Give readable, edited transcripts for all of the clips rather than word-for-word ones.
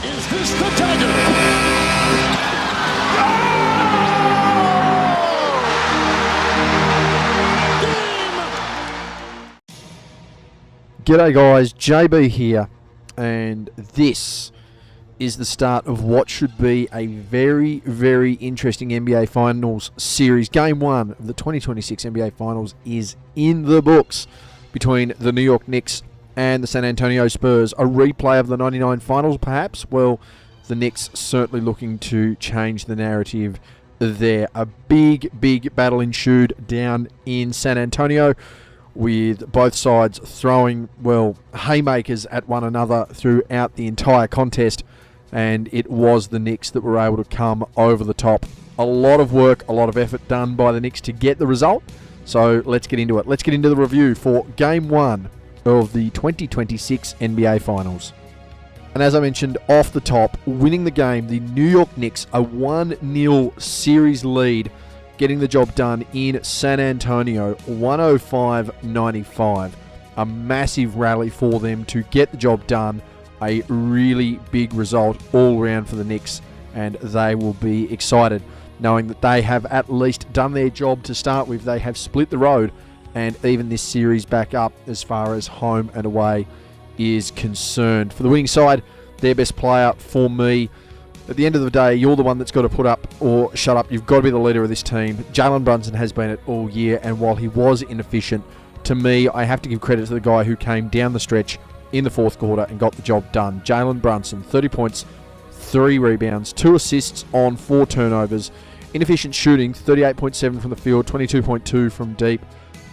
Is this the dagger? G'day guys, JB here, and this is the start of what should be a very, very interesting NBA Finals series. Game 1 of the 2026 NBA Finals is in the books between the New York Knicks and the San Antonio Spurs. A replay of the 99 Finals, perhaps? Well, the Knicks certainly looking to change the narrative there. A big, big battle ensued down in San Antonio, with both sides throwing, well, haymakers at one another throughout the entire contest, and it was the Knicks that were able to come over the top. A lot of work, a lot of effort done by the Knicks to get the result, so let's get into it. Let's get into the review for Game 1 of the 2026 NBA Finals. And as I mentioned off the top, winning the game, the New York Knicks, a 1-0 series lead, getting the job done in San Antonio, 105-95. A massive rally for them to get the job done. A really big result all round for the Knicks, and they will be excited knowing that they have at least done their job to start with. They have split the road and even this series back up as far as home and away is concerned. For the winning side, their best player for me, at the end of the day, you're the one that's got to put up or shut up. You've got to be the leader of this team. Jalen Brunson has been it all year, and while he was inefficient, to me, I have to give credit to the guy who came down the stretch in the fourth quarter and got the job done. Jalen Brunson, 30 points, 3 rebounds, 2 assists on 4 turnovers. Inefficient shooting, 38.7 from the field, 22.2 from deep,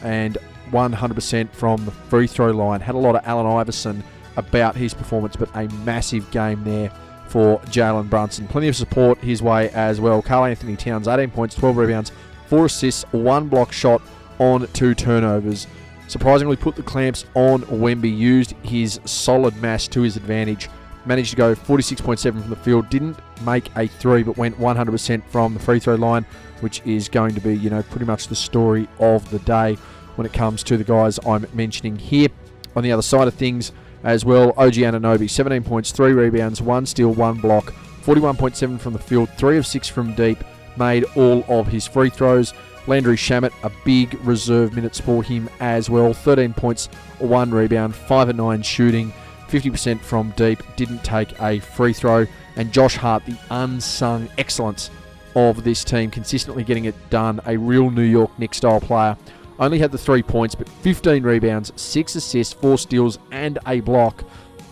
and 100% from the free throw line. Had a lot of Allen Iverson about his performance, but a massive game there for Jalen Brunson. Plenty of support his way as well. Karl-Anthony Towns, 18 points, 12 rebounds, 4 assists, 1 block shot on 2 turnovers. Surprisingly put the clamps on Wemby, used his solid mass to his advantage. Managed to go 46.7 from the field, didn't make a 3, but went 100% from the free throw line, which is going to be, pretty much the story of the day when it comes to the guys I'm mentioning here. On the other side of things as well, OG Anunoby, 17 points, 3 rebounds, 1 steal, 1 block, 41.7 from the field, 3 of 6 from deep, made all of his free throws. Landry Shamet, a big reserve minutes for him as well, 13 points, 1 rebound, 5 of 9 shooting, 50% from deep, didn't take a free throw. And Josh Hart, the unsung excellence of this team, consistently getting it done, a real New York Knicks style player. Only had the 3 points, but 15 rebounds, 6 assists, 4 steals, and a block.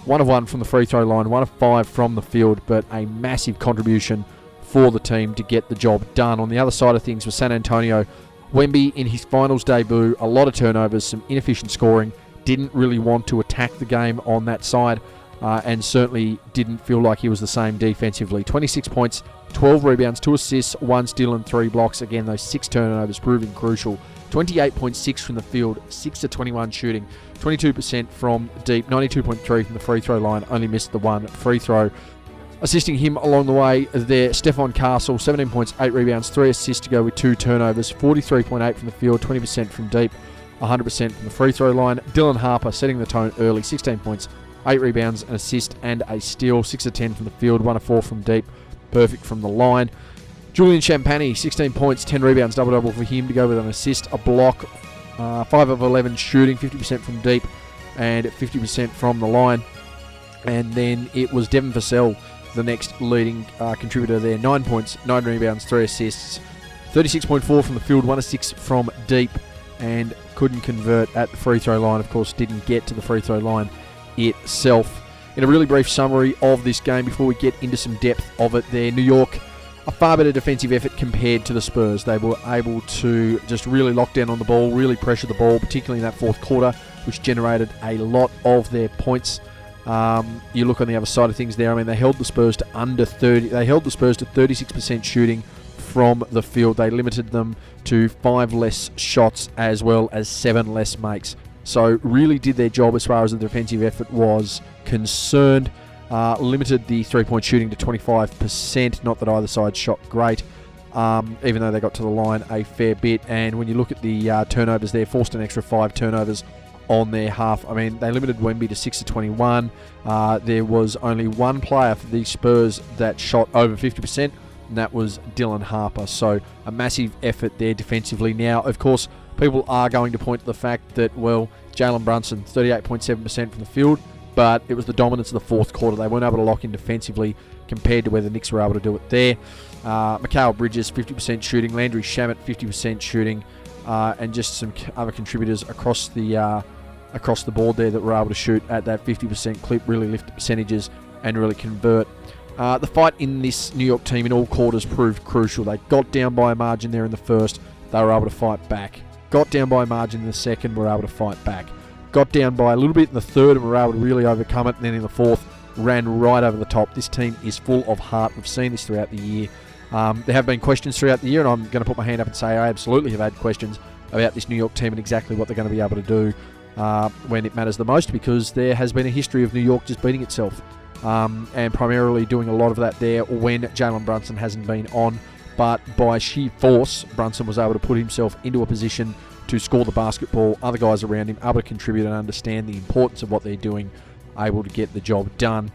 1 of 1 from the free throw line, 1 of 5 from the field, but a massive contribution for the team to get the job done. On the other side of things for San Antonio, Wemby in his finals debut, a lot of turnovers, some inefficient scoring, didn't really want to attack the game on that side, and certainly didn't feel like he was the same defensively. 26 points, 12 rebounds, 2 assists, 1 steal and 3 blocks. Again, those 6 turnovers proving crucial. 28.6 from the field, 6 to 21 shooting, 22% from deep, 92.3 from the free throw line, only missed the 1 free throw. Assisting him along the way there, Stephon Castle, 17 points, 8 rebounds, 3 assists to go with 2 turnovers, 43.8 from the field, 20% from deep, 100% from the free throw line. Dylan Harper setting the tone early, 16 points, 8 rebounds, an assist and a steal, 6 of 10 from the field, 1 of 4 from deep, perfect from the line. Julian Champagnie, 16 points, 10 rebounds, double-double for him to go with an assist, a block, 5 of 11 shooting, 50% from deep, and 50% from the line. And then it was Devin Vassell, the next leading contributor there, 9 points, 9 rebounds, 3 assists, 36.4 from the field, 1 of 6 from deep, and couldn't convert at the free throw line. Of course, didn't get to the free throw line itself. In a really brief summary of this game before we get into some depth of it there, New York, a far better defensive effort compared to the Spurs. They were able to just really lock down on the ball, really pressure the ball, particularly in that fourth quarter, which generated a lot of their points. You look on the other side of things there. I mean, they held the Spurs to under 30. They held the Spurs to 36% shooting from the field. They limited them to 5 less shots as well as 7 less makes. So really did their job as far as the defensive effort was concerned. Limited the three-point shooting to 25%. Not that either side shot great, even though they got to the line a fair bit. And when you look at the turnovers there, forced an extra 5 turnovers on their half. I mean, they limited Wemby to 6 of 21. There was only one player for the Spurs that shot over 50%, and that was Dylan Harper. So a massive effort there defensively. Now, of course, people are going to point to the fact that, well, Jalen Brunson, 38.7% from the field, but it was the dominance of the fourth quarter. They weren't able to lock in defensively compared to where the Knicks were able to do it there. Mikal Bridges, 50% shooting. Landry Shamet, 50% shooting. And just some other contributors across the board there that were able to shoot at that 50% clip, really lift the percentages and really convert. The fight in this New York team in all quarters proved crucial. They got down by a margin there in the first. They were able to fight back. Got down by a margin in the second, were able to fight back. Got down by a little bit in the third and were able to really overcome it. And then in the fourth, ran right over the top. This team is full of heart. We've seen this throughout the year. There have been questions throughout the year, and I'm going to put my hand up and say I absolutely have had questions about this New York team and exactly what they're going to be able to do when it matters the most, because there has been a history of New York just beating itself and primarily doing a lot of that there when Jalen Brunson hasn't been on. But by sheer force, Brunson was able to put himself into a position to score the basketball, other guys around him able to contribute and understand the importance of what they're doing, able to get the job done.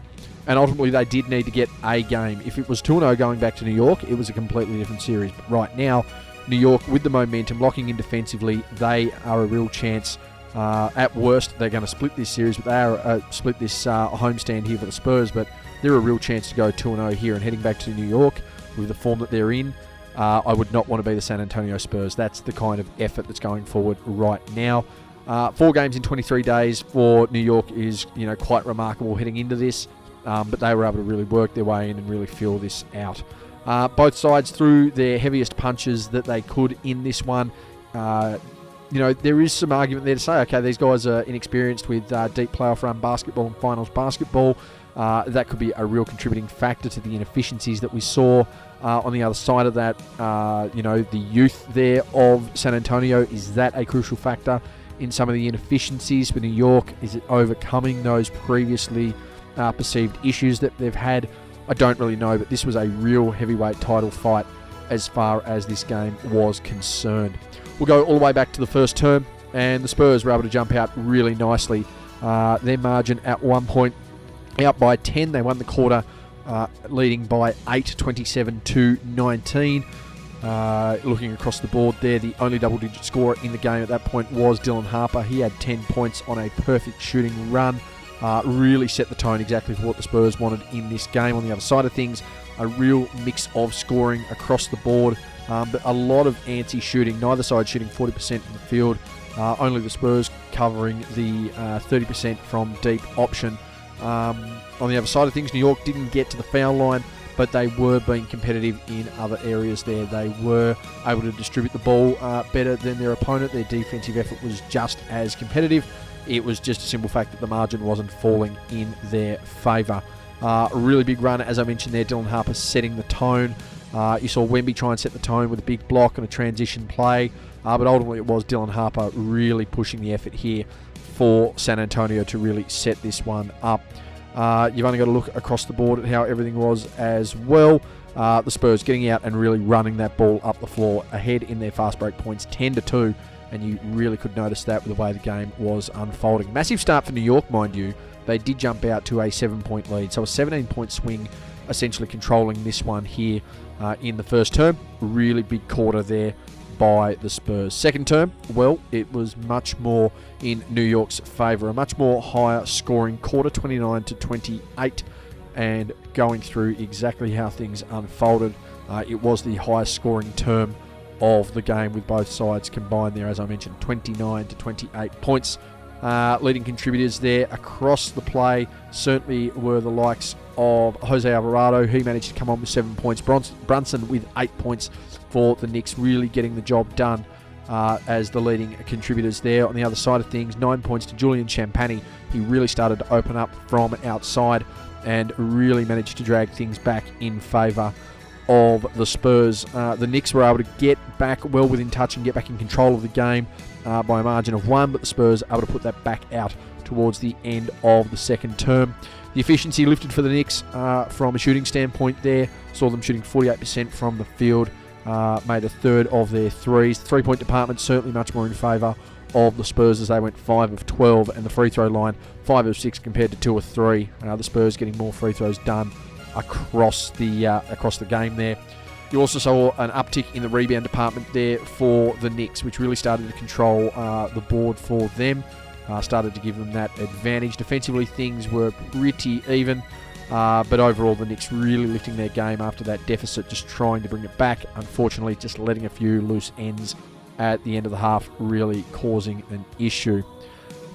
And ultimately, they did need to get a game. If it was 2-0 going back to New York, it was a completely different series. But right now, New York, with the momentum, locking in defensively, they are a real chance. At worst, they're going to split this series, but they are split this homestand here for the Spurs. But they're a real chance to go 2-0 here. And heading back to New York with the form that they're in, I would not want to be the San Antonio Spurs. That's the kind of effort that's going forward right now. 4 games in 23 days for New York is, quite remarkable heading into this. But they were able to really work their way in and really feel this out. Both sides threw their heaviest punches that they could in this one. There is some argument there to say, okay, these guys are inexperienced with deep playoff run basketball and finals basketball. That could be a real contributing factor to the inefficiencies that we saw. On the other side of that, the youth there of San Antonio, is that a crucial factor in some of the inefficiencies for New York? Is it overcoming those previously perceived issues that they've had? I don't really know, but this was a real heavyweight title fight as far as this game was concerned. We'll go all the way back to the first term, and the Spurs were able to jump out really nicely. Their margin at one point out by 10. They won the quarter, leading by 8, 27-19. Looking across the board there, the only double-digit scorer in the game at that point was Dylan Harper. He had 10 points on a perfect shooting run. Really set the tone exactly for what the Spurs wanted in this game. On the other side of things, a real mix of scoring across the board, but a lot of anti-shooting. Neither side shooting 40% from the field. Only the Spurs covering the 30% from deep option. On the other side of things, New York didn't get to the foul line, but they were being competitive in other areas there. They were able to distribute the ball better than their opponent. Their defensive effort was just as competitive. It was just a simple fact that the margin wasn't falling in their favour. A really big run, as I mentioned there, Dylan Harper setting the tone. You saw Wemby try and set the tone with a big block and a transition play, but ultimately it was Dylan Harper really pushing the effort here for San Antonio to really set this one up. You've only got to look across the board at how everything was as well. The Spurs getting out and really running that ball up the floor, ahead in their fast break points 10-2, and you really could notice that with the way the game was unfolding. Massive start for New York, mind you. They did jump out to a 7-point lead, so a 17-point swing, essentially controlling this one here in the first term. Really big quarter there by the Spurs. Second term, well, it was much more in New York's favour. A much more higher scoring quarter, 29-28, and going through exactly how things unfolded. It was the highest scoring term of the game with both sides combined there, as I mentioned, 29-28 points. Leading contributors there across the play certainly were the likes of Jose Alvarado. He managed to come on with 7 points. Brunson with 8 points for the Knicks, really getting the job done as the leading contributors there. On the other side of things, 9 points to Julian Champagny. He really started to open up from outside and really managed to drag things back in favour of the Spurs. The Knicks were able to get back well within touch and get back in control of the game by a margin of 1, but the Spurs able to put that back out towards the end of the second term. The efficiency lifted for the Knicks from a shooting standpoint there. Saw them shooting 48% from the field, made a third of their threes. The 3-point department certainly much more in favour of the Spurs as they went 5 of 12, and the free throw line 5 of 6 compared to 2 of 3. The Spurs getting more free throws done across the game there. You also saw an uptick in the rebound department there for the Knicks, which really started to control the board for them. Started to give them that advantage. Defensively, things were pretty even, but overall the Knicks really lifting their game after that deficit, just trying to bring it back. Unfortunately, just letting a few loose ends at the end of the half, really causing an issue.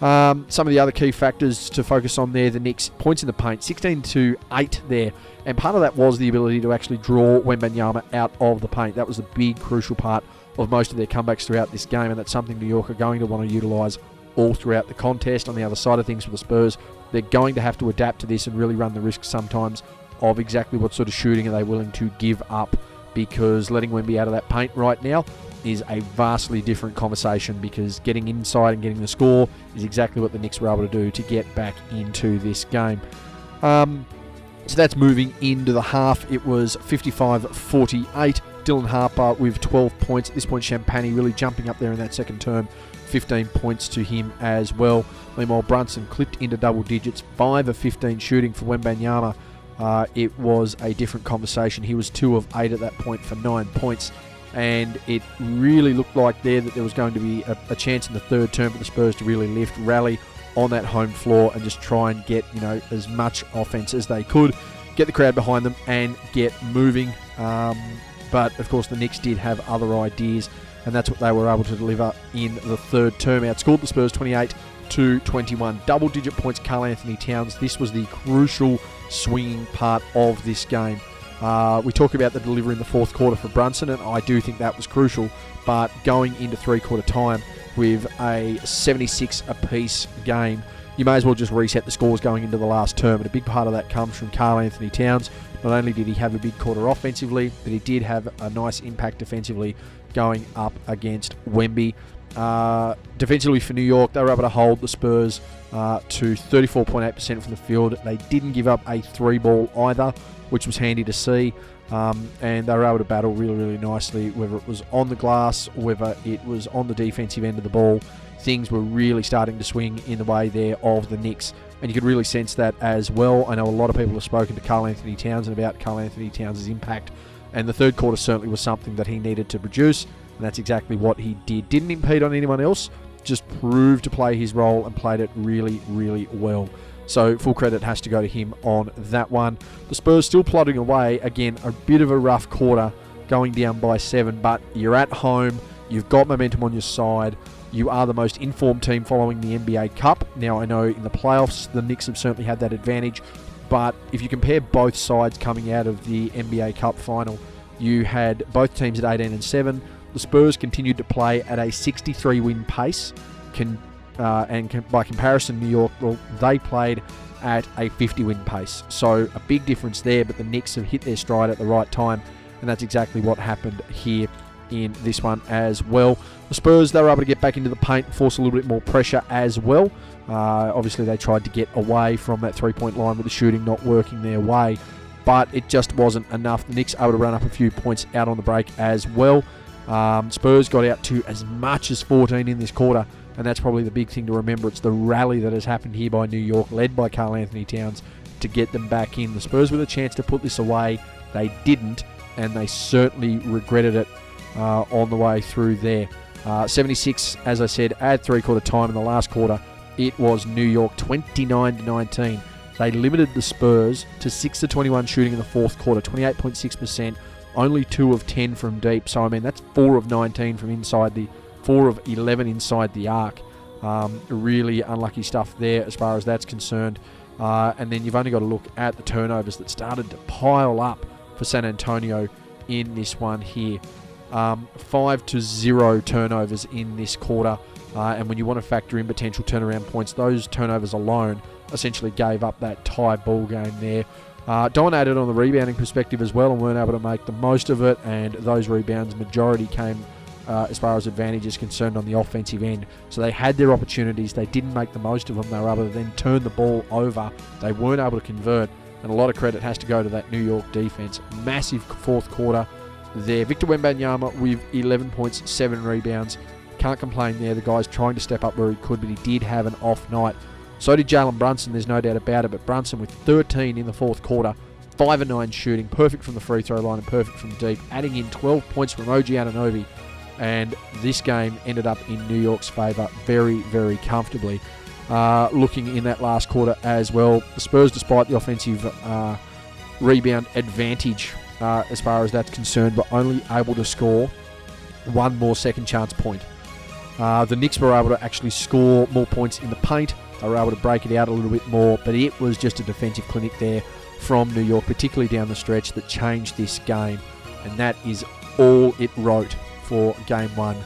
Some of the other key factors to focus on there, the Knicks points in the paint, 16-8 there, and part of that was the ability to actually draw Wembanyama out of the paint. That was a big, crucial part of most of their comebacks throughout this game, and that's something New York are going to want to utilise all throughout the contest. On the other side of things for the Spurs, they're going to have to adapt to this and really run the risk sometimes of exactly what sort of shooting are they willing to give up, because letting Wemby out of that paint right now is a vastly different conversation, because getting inside and getting the score is exactly what the Knicks were able to do to get back into this game. So that's moving into the half. It was 55-48. Dylan Harper with 12 points. At this point, Champagny really jumping up there in that second term. 15 points to him as well. Meanwhile, Brunson clipped into double digits. 5 of 15 shooting for Wembanyama. It was a different conversation. He was 2 of 8 at that point for 9 points. And it really looked like there that there was going to be a chance in the third term for the Spurs to really lift, rally on that home floor and just try and get, as much offense as they could, get the crowd behind them and get moving. But of course the Knicks did have other ideas, and that's what they were able to deliver in the third term. Outscored the Spurs 28-21. Double-digit points, Karl-Anthony Towns. This was the crucial swinging part of this game. We talk about the delivery in the fourth quarter for Brunson, and I do think that was crucial. But going into three-quarter time with a 76 apiece game, you may as well just reset the scores going into the last term. And a big part of that comes from Karl-Anthony Towns. Not only did he have a big quarter offensively, but he did have a nice impact defensively going up against Wemby. Defensively for New York, they were able to hold the Spurs to 34.8% from the field. They didn't give up a three ball either, which was handy to see. And they were able to battle really, really nicely, whether it was on the glass, whether it was on the defensive end of the ball. Things were really starting to swing in the way there of the Knicks, and you could really sense that as well. I know a lot of people have spoken to Karl-Anthony Towns and about Karl-Anthony Towns' impact, and the third quarter certainly was something that he needed to produce, and that's exactly what he did. Didn't impede on anyone else, just proved to play his role and played it really, really well. So full credit has to go to him on that one. The Spurs still plodding away. Again, a bit of a rough quarter, going down by 7, but you're at home, you've got momentum on your side. You are the most informed team following the NBA Cup. Now, I know in the playoffs, the Knicks have certainly had that advantage, but if you compare both sides coming out of the NBA Cup final, you had both teams at 18-7. The Spurs continued to play at a 63-win pace, by comparison, New York, well, they played at a 50-win pace. So a big difference there, but the Knicks have hit their stride at the right time, and that's exactly what happened here in this one as well. The Spurs, they were able to get back into the paint and force a little bit more pressure as well. Obviously, they tried to get away from that three-point line with the shooting not working their way, but it just wasn't enough. The Knicks able to run up a few points out on the break as well. Spurs got out to as much as 14 in this quarter, and that's probably the big thing to remember. It's the rally that has happened here by New York, led by Karl-Anthony Towns, to get them back in. The Spurs with a chance to put this away. They didn't, and they certainly regretted it on the way through there. 76, as I said, at three-quarter time in the last quarter, it was New York 29-19. They limited the Spurs to 6-21 shooting in the fourth quarter, 28.6%, only 2 of 10 from deep. So, I mean, that's 4 of 19 from inside 4 of 11 inside the arc. Really unlucky stuff there as far as that's concerned. And then you've only got to look at the turnovers that started to pile up for San Antonio in this one here. 5-0 turnovers in this quarter. And when you want to factor in potential turnaround points, those turnovers alone essentially gave up that tie ball game there. Dominated on the rebounding perspective as well and weren't able to make the most of it, and those rebounds, majority came as far as advantage is concerned on the offensive end. So they had their opportunities, they didn't make the most of them, they were able to then turn the ball over, they weren't able to convert, and a lot of credit has to go to that New York defense. Massive fourth quarter there. Victor Wembanyama with 11 points, 7 rebounds, Can't complain there. The guy's trying to step up where he could, but he did have an off night. So did Jalen Brunson, there's no doubt about it. But Brunson with 13 in the fourth quarter, 5 of 9 shooting, perfect from the free throw line and perfect from deep, adding in 12 points from OG Anunoby. And this game ended up in New York's favour very, very comfortably. Looking in that last quarter as well, the Spurs, despite the offensive rebound advantage as far as that's concerned, were only able to score one more second chance point. The Knicks were able to actually score more points in the paint. They were able to break it out a little bit more, but it was just a defensive clinic there from New York, particularly down the stretch, that changed this game. And that is all it wrote for Game 1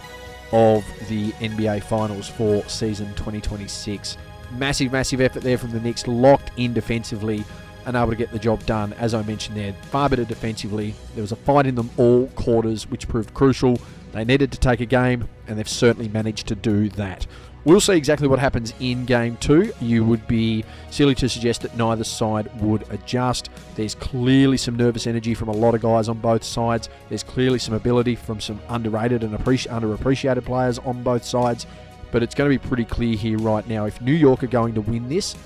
of the NBA Finals for season 2026. Massive, massive effort there from the Knicks, locked in defensively and able to get the job done. As I mentioned there, far better defensively. There was a fight in them all quarters, which proved crucial. They needed to take a game, and they've certainly managed to do that. We'll see exactly what happens in Game 2. You would be silly to suggest that neither side would adjust. There's clearly some nervous energy from a lot of guys on both sides. There's clearly some ability from some underrated and underappreciated players on both sides. But it's going to be pretty clear here right now. If New York are going to win this,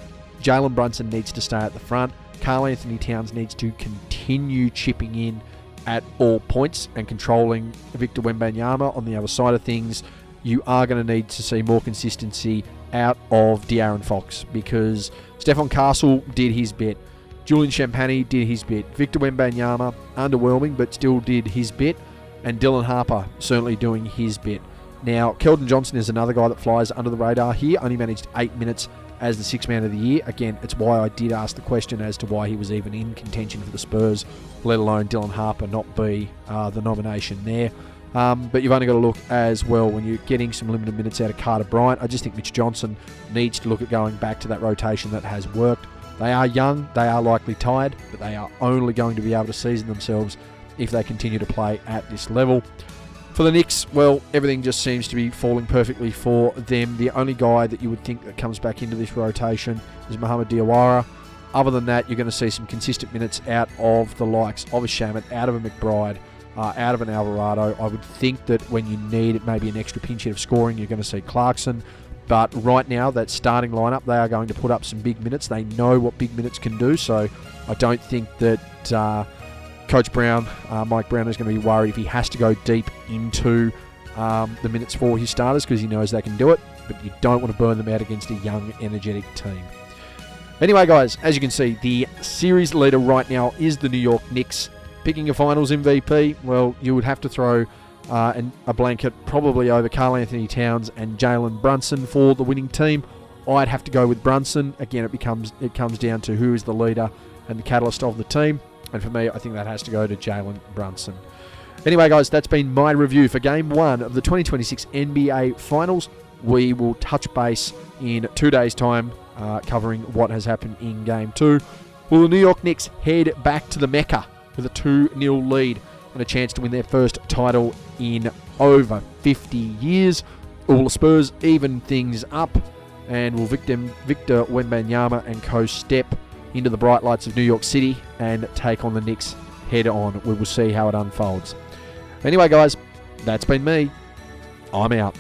Jalen Brunson needs to stay at the front. Karl-Anthony Towns needs to continue chipping in at all points and controlling Victor Wembanyama on the other side of things. You are going to need to see more consistency out of De'Aaron Fox, because Stephon Castle did his bit. Julian Champagny did his bit. Victor Wembanyama, underwhelming, but still did his bit. And Dylan Harper certainly doing his bit. Now, Keldon Johnson is another guy that flies under the radar here. Only managed 8 minutes as the sixth man of the year. Again, it's why I did ask the question as to why he was even in contention for the Spurs, let alone Dylan Harper not be the nomination there. But you've only got to look as well when you're getting some limited minutes out of Carter Bryant. I just think Mitch Johnson needs to look at going back to that rotation that has worked. They are young, they are likely tired, but they are only going to be able to season themselves if they continue to play at this level. For the Knicks, well, everything just seems to be falling perfectly for them. The only guy that you would think that comes back into this rotation is Mohamed Diawara. Other than that, you're going to see some consistent minutes out of the likes of a Shamet, out of a McBride, out of an Alvarado. I would think that when you need maybe an extra pinch hit of scoring, you're going to see Clarkson. But right now, that starting lineup, they are going to put up some big minutes. They know what big minutes can do, so I don't think that Coach Brown, Mike Brown, is going to be worried if he has to go deep into the minutes for his starters, because he knows they can do it, but you don't want to burn them out against a young, energetic team. Anyway, guys, as you can see, the series leader right now is the New York Knicks. Picking a finals MVP, well, you would have to throw a blanket probably over Karl-Anthony Towns and Jalen Brunson for the winning team. I'd have to go with Brunson. Again, it comes down to who is the leader and the catalyst of the team. And for me, I think that has to go to Jalen Brunson. Anyway, guys, that's been my review for Game 1 of the 2026 NBA Finals. We will touch base in 2 days' time, covering what has happened in Game 2. Will the New York Knicks head back to the Mecca with a 2-0 lead and a chance to win their first title in over 50 years? Or will the Spurs even things up, and will Victor Wembanyama and co step into the bright lights of New York City and take on the Knicks head on? We will see how it unfolds. Anyway, guys, that's been me. I'm out.